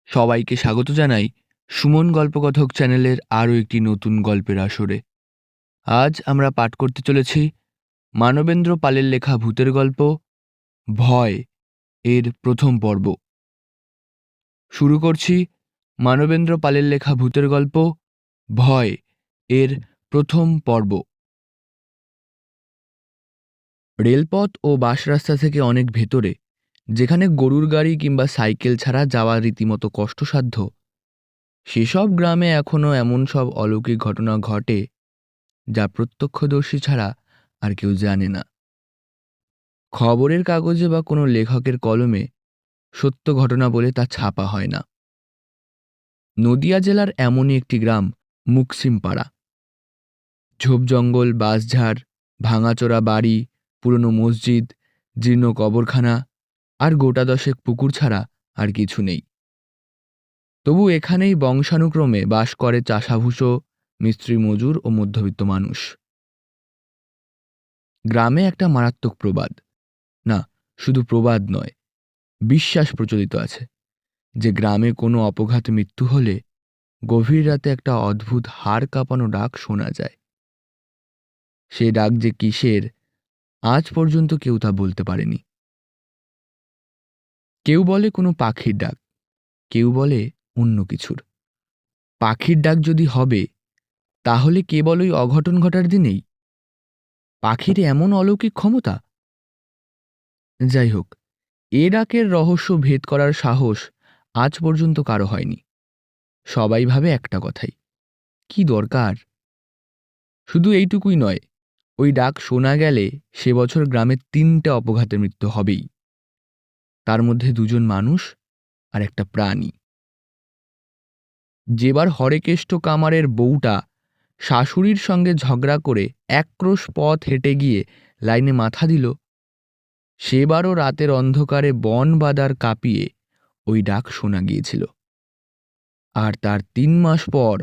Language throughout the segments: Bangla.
সবাইকে স্বাগত জানাই সুমন গল্পকথক চ্যানেলের আরও একটি নতুন গল্পের আসরে। আজ আমরা পাঠ করতে চলেছি মানবেন্দ্র পালের লেখা ভূতের গল্প ভয় এর প্রথম পর্ব। শুরু করছি মানবেন্দ্র পালের লেখা ভূতের গল্প ভয় এর প্রথম পর্ব। রেলপথ ও বাস রাস্তা থেকে অনেক ভেতরে, যেখানে গরুর গাড়ি কিংবা সাইকেল ছাড়া যাওয়া রীতিমতো কষ্টসাধ্য, সেসব গ্রামে এখনও এমন সব অলৌকিক ঘটনা ঘটে যা প্রত্যক্ষদর্শী ছাড়া আর কেউ জানে না। খবরের কাগজে বা কোনো লেখকের কলমে সত্য ঘটনা বলে তা ছাপা হয় না। নদিয়া জেলার এমনই একটি গ্রাম মুকসিমপাড়া। ঝোপ জঙ্গল, বাঁশঝাড়, ভাঙাচোরা বাড়ি, পুরনো মসজিদ, জীর্ণ কবরখানা আর গোটা দশেক পুকুর ছাড়া আর কিছু নেই। তবু এখানেই বংশানুক্রমে বাস করে চাষাভুষো, মিস্ত্রি মজুর ও মধ্যবিত্ত মানুষ। গ্রামে একটা মারাত্মক প্রবাদ, না শুধু প্রবাদ নয়, বিশ্বাস প্রচলিত আছে যে গ্রামে কোনো অপঘাতে মৃত্যু হলে গভীর রাতে একটা অদ্ভুত হাড় কাঁপানো ডাক শোনা যায়। সে ডাক যে কিসের, আজ পর্যন্ত কেউ তা বলতে পারেনি। কেউ বলে কোনো পাখির ডাক, কেউ বলে অন্য কিছুর। পাখির ডাক যদি হবে, তাহলে কেবল ওই অঘটন ঘটার দিনেই? পাখির এমন অলৌকিক ক্ষমতা? যাই হোক, এ ডাকের রহস্য ভেদ করার সাহস আজ পর্যন্ত কারো হয়নি। সবাই ভাবে একটা কথাই, কি দরকার? শুধু এইটুকুই নয়, ওই ডাক শোনা গেলে সে বছর গ্রামে 3টে অপঘাতে মৃত্যু হবেই। তার মধ্যে 2জন মানুষ আর একটা প্রাণী। যেবার হরেকেষ্ট কামারের বউটা শাশুড়ির সঙ্গে ঝগড়া করে একক্রোশ পথ হেঁটে গিয়ে লাইনে মাথা দিল, সেবারও রাতের অন্ধকারে বন বাদার কাঁপিয়ে ওই ডাক শোনা গিয়েছিল। আর তার 3 মাস পর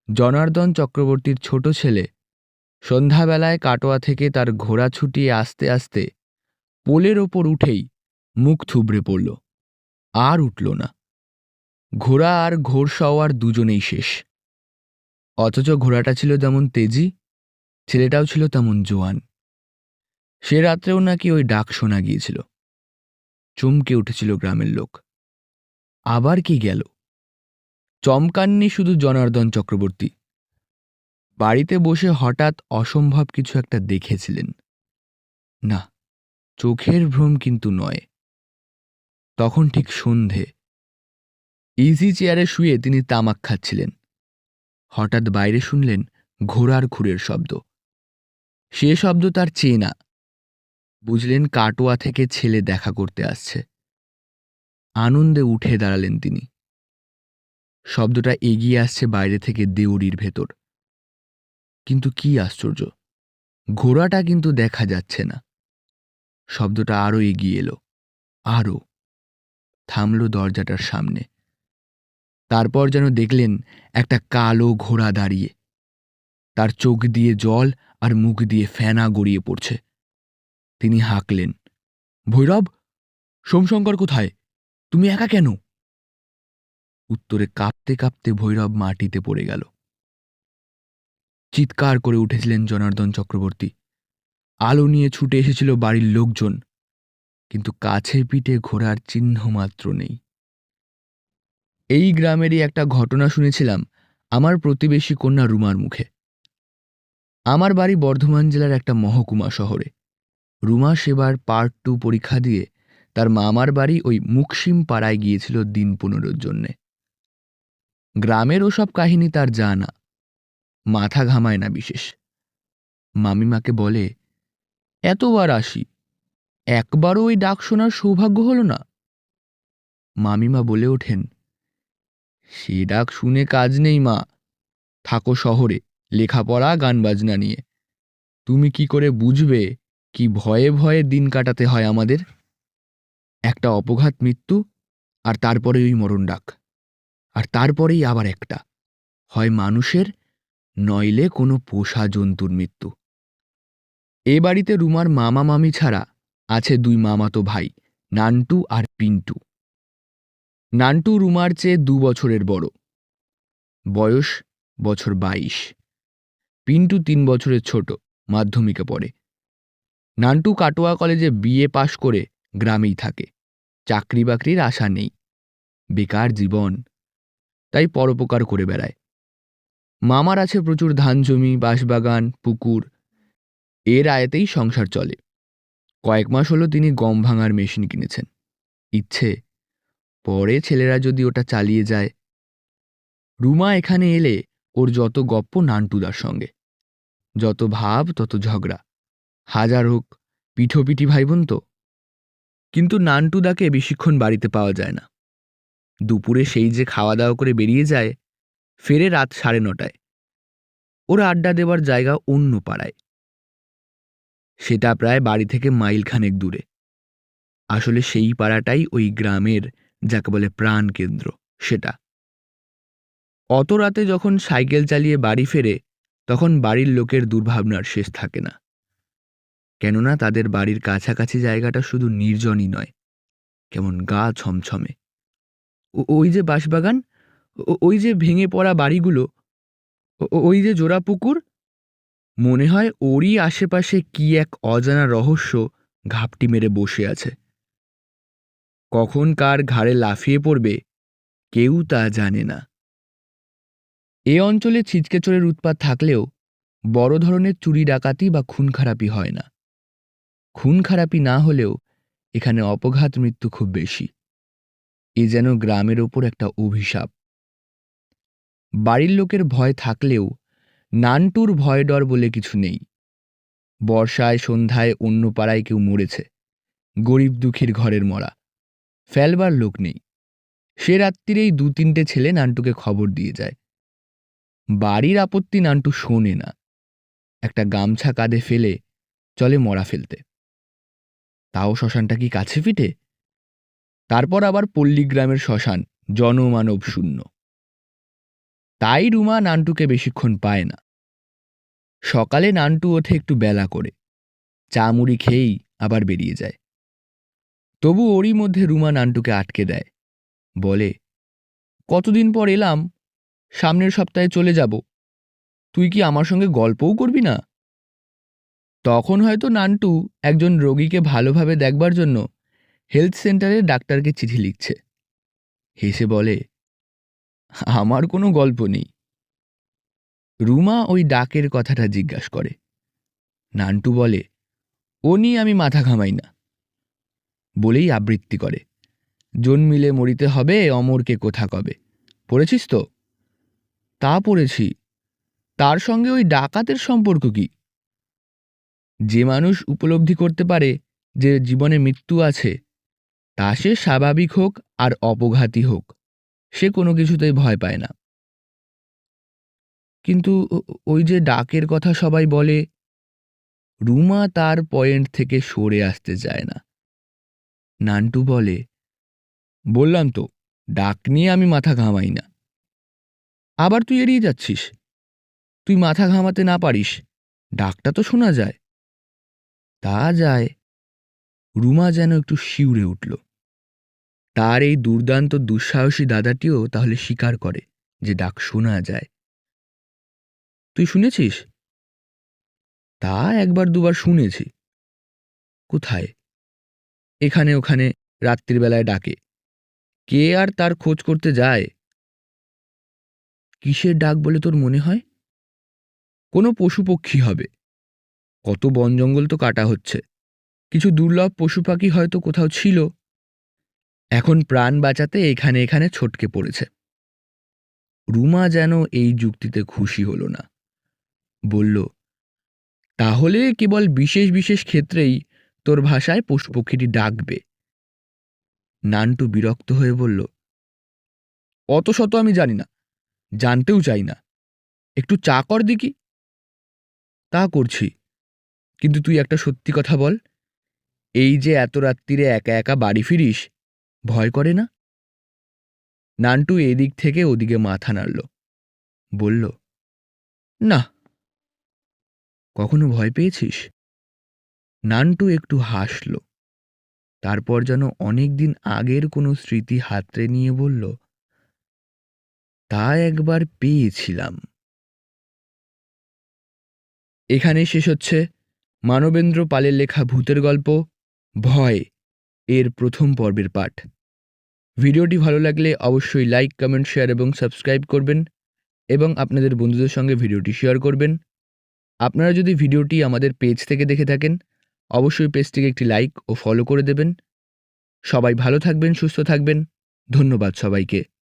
জনার্দন চক্রবর্তীর ছোট ছেলে সন্ধ্যাবেলায় কাটোয়া থেকে তার ঘোড়া ছুটিয়ে আসতে আসতে পোলের ওপর উঠেই মুখ থুবড়ে পড়ল, আর উঠল না। ঘোড়া আর ঘোড়সওয়ার দুজনেই শেষ। অথচ ঘোড়াটা ছিল যেমন তেজি, ছেলেটাও ছিল তেমন জোয়ান। সে রাত্রেও নাকি ওই ডাক শোনা গিয়েছিল। চমকে উঠেছিল গ্রামের লোক। আবার কি গেল? চমকাননি শুধু জনার্দন চক্রবর্তী, বাড়িতে বসে হঠাৎ অসম্ভব কিছু একটা দেখেছিলেন। না, চোখের ভ্রম কিন্তু নয়। তখন ঠিক সন্ধে, ইজি চেয়ারে শুয়ে তিনি তামাক খাচ্ছিলেন। হঠাৎ বাইরে শুনলেন ঘোড়ার খুরের শব্দ। সে শব্দ তার চেনা। বুঝলেন কাটোয়া থেকে ছেলে দেখা করতে আসছে। আনন্দে উঠে দাঁড়ালেন তিনি। শব্দটা এগিয়ে আসছে বাইরে থেকে দেউড়ির ভেতর। কিন্তু কি আশ্চর্য, ঘোড়াটা কিন্তু দেখা যাচ্ছে না। শব্দটা আরো এগিয়ে এলো, আরো, থামল দরজাটার সামনে। তারপর যেন দেখলেন একটা কালো ঘোড়া দাঁড়িয়ে, তার চোখ দিয়ে জল আর মুখ দিয়ে ফেনা গড়িয়ে পড়ছে। তিনি হাঁকলেন, ভৈরব, সোমশঙ্কর কোথায়? তুমি একা কেন? উত্তরে কাঁপতে কাঁপতে ভৈরব মাটিতে পড়ে গেল। চিৎকার করে উঠেছিলেন জনার্দন চক্রবর্তী। আলো নিয়ে ছুটে এসেছিল বাড়ির লোকজন, কিন্তু কাছে পিঠে ঘোড়ার চিহ্ন মাত্র নেই। এই গ্রামেরই একটা ঘটনা শুনেছিলাম আমার প্রতিবেশী কন্যা রুমার মুখে। আমার বাড়ি বর্ধমান জেলার একটা মহকুমা শহরে। রুমা সেবার পার্ট 2 পরীক্ষা দিয়ে তার মামার বাড়ি ওই মুকসিম পাড়ায় গিয়েছিল দিন 15 জন্যে। গ্রামের ওসব কাহিনী তার জানা, মাথা ঘামায় না বিশেষ। মামিমাকে বলে, এতবার আসি, একবারও ওই ডাক শোনার সৌভাগ্য হলো না। মামিমা বলে ওঠেন, সে ডাক শুনে কাজ নেই মা, থাকো শহরে লেখাপড়া গান বাজনা নিয়ে। তুমি কি করে বুঝবে কি ভয়ে ভয়ে দিন কাটাতে হয় আমাদের? একটা অপঘাত মৃত্যু, আর তারপরে ওই মরণ ডাক, আর তারপরেই আবার একটা, হয় মানুষের নইলে কোনো পোষা জন্তুর মৃত্যু। এ বাড়িতে রুমার মামা মামি ছাড়া আছে 2 মামাতো ভাই, নান্টু আর পিন্টু। নান্টু রুমার চেয়ে 2 বছরের বড়, বয়স বছর 22। পিন্টু 3 বছরের ছোট, মাধ্যমিকে পড়ে। নান্টু কাটোয়া কলেজে বিএ পাশ করে গ্রামেই থাকে। চাকরি বাকরির আশা নেই, বেকার জীবন, তাই পরোপকার করে বেড়ায়। মামার আছে প্রচুর ধান জমি, বাঁশবাগান, পুকুর, এর আয়তেই সংসার চলে। কয়েক মাস হলো তিনি গম ভাঙার মেশিন কিনেছেন। ইচ্ছে পরে ছেলেরা যদি ওটা চালিয়ে যায়। রুমা এখানে এলে ওর যত গপ্প নান্টুদার সঙ্গে, যত ভাব তত ঝগড়া, হাজার হোক পিঠোপিঠি ভাইবোন তো। কিন্তু নান্টুদাকে বেশিক্ষণ বাড়িতে পাওয়া যায় না। দুপুরে সেই যে খাওয়া দাওয়া করে বেরিয়ে যায়, ফেরে রাত 9:30টায়। ওরা আড্ডা দেবার জায়গা অন্য পাড়ায়, সেটা প্রায় বাড়ি থেকে মাইলখানেক দূরে। আসলে সেই পাড়াটাই ওই গ্রামের যাকে বলে প্রাণ কেন্দ্র, সেটা। অত রাতে যখন সাইকেল চালিয়ে বাড়ি ফেরে, তখন বাড়ির লোকের দুর্ভাবনার শেষ থাকে না। কেননা তাদের বাড়ির কাছাকাছি জায়গাটা শুধু নির্জনই নয়, কেমন গা ছমছমে। ওই যে বাঁশবাগান, ওই যে ভেঙে পড়া বাড়িগুলো, ওই যে জোড়া পুকুর, মনে হয় ওরই আশেপাশে কি এক অজানা রহস্য ঘাপটি মেরে বসে আছে। কখন কার ঘাড়ে লাফিয়ে পড়বে কেউ তা জানে না। এ অঞ্চলে ছিচকে চোরের উৎপাত থাকলেও বড় ধরনের চুরি ডাকাতি বা খুন খারাপি হয় না। খুন খারাপি না হলেও এখানে অপঘাত মৃত্যু খুব বেশি। এ যেন গ্রামের ওপর একটা অভিশাপ। বাড়ির লোকের ভয় থাকলেও নান্টুর ভয় ডর বলে কিছু নেই। বর্ষায় সন্ধ্যায় অন্য পাড়ায় কেউ মরেছে, গরিব দুঃখীর ঘরের মরা, ফেলবার লোক নেই। সে রাত্রিরেই 2-3টে ছেলে নান্টুকে খবর দিয়ে যায়। বাড়ির আপত্তি নান্টু শোনে না। একটা গামছা কাঁধে ফেলে চলে মরা ফেলতে। তাও শ্মশানটা কি কাছে ফিটে? তারপর আবার পল্লীগ্রামের শ্মশান, জনমানব শূন্য। তাই রুমা নান্টুকে বেশিক্ষণ পায় না। সকালে নান্টু ওঠে একটু বেলা করে, চা মুড়ি খেয়েই আবার বেরিয়ে যায়। তবু ওরই মধ্যে রুমা নান্টুকে আটকে দেয়, বলে, কতদিন পর এলাম, সামনের সপ্তাহে চলে যাব, তুই কি আমার সঙ্গে গল্পও করবি না? তখন হয়তো নান্টু একজন রোগীকে ভালোভাবে দেখবার জন্য হেলথ সেন্টারের ডাক্তারকে চিঠি লিখছে। হেসে বলে, আমার কোনো গল্প নেই। রুমা ওই ডাকের কথাটা জিজ্ঞাসা করে। নান্টু বলে, ও নিয়ে আমি মাথা ঘামাই না, বলেই আবৃত্তি করে, জন্মিলে মরিতে হবে, অমরকে কোথা কবে। পড়েছিস তো? তা পড়েছি। তার সঙ্গে ওই ডাকাতের সম্পর্ক কি? যে মানুষ উপলব্ধি করতে পারে যে জীবনে মৃত্যু আছে, তা সে স্বাভাবিক হোক আর অপঘাতী হোক, সে কোনো কিছুতেই ভয় পায় না। কিন্তু ওই যে ডাকের কথা সবাই বলে। রুমা তার পয়েন্ট থেকে সরে আসতে চায় না। নান্টু বলে, বললাম তো ডাক নিয়ে আমি মাথা ঘামাই না। আবার তুই এড়িয়ে যাচ্ছিস। তুই মাথা ঘামাতে না পারিস, ডাকটা তো শোনা যায়। তা যায়। রুমা যেন একটু শিউরে উঠল। তার এই দুর্দান্ত দুঃসাহসী দাদাটিও তাহলে স্বীকার করে যে ডাক শোনা যায়। তুই শুনেছিস? তা একবার দুবার শুনেছি। কোথায়? এখানে ওখানে রাত্রিবেলায় ডাকে। কে আর তার খোঁজ করতে যায়? কিসের ডাক বলে তোর মনে হয়? কোনো পশু পক্ষী হবে। কত বন জঙ্গল তো কাটা হচ্ছে, কিছু দুর্লভ পশু পাখি হয়তো কোথাও ছিল, এখন প্রাণ বাঁচাতে এখানে এখানে ছটকে পড়েছে। রুমা যেন এই যুক্তিতে খুশি হলো না। বলল, তাহলে কেবল বিশেষ বিশেষ ক্ষেত্রেই তোর ভাষায় পশু পক্ষীটি ডাকবে। নান্টু বিরক্ত হয়ে বলল, অত শত আমি জানি না, জানতেও চাই না। একটু চা কর দেখি। তা করছি, কিন্তু তুই একটা সত্যি কথা বল, এই যে এত রাত্রিরে একা একা বাড়ি ফিরিস, ভয় করে না? নান্টু এদিক থেকে ওদিকে মাথা নাড়ল, বলল, না। কখনো ভয় পেয়েছিস? নান্টু একটু হাসল। তারপর যেন অনেক দিন আগের কোনো স্মৃতি হাতড়ে নিয়ে বলল, তা একবার পেয়েছিলাম। এখানেই শেষ হচ্ছে মানবেন্দ্র পালের লেখা ভূতের গল্প ভয় এর প্রথম পর্বের পাঠ। ভিডিওটি ভালো লাগলে অবশ্যই লাইক, কমেন্ট, শেয়ার এবং সাবস্ক্রাইব করবেন এবং আপনাদের বন্ধুদের সঙ্গে ভিডিওটি শেয়ার করবেন। আপনারা যদি ভিডিওটি আমাদের পেজ থেকে দেখে থাকেন, অবশ্যই পেজটিকে একটি লাইক ও ফলো করে দেবেন। সবাই ভালো থাকবেন, সুস্থ থাকবেন। ধন্যবাদ সবাইকে।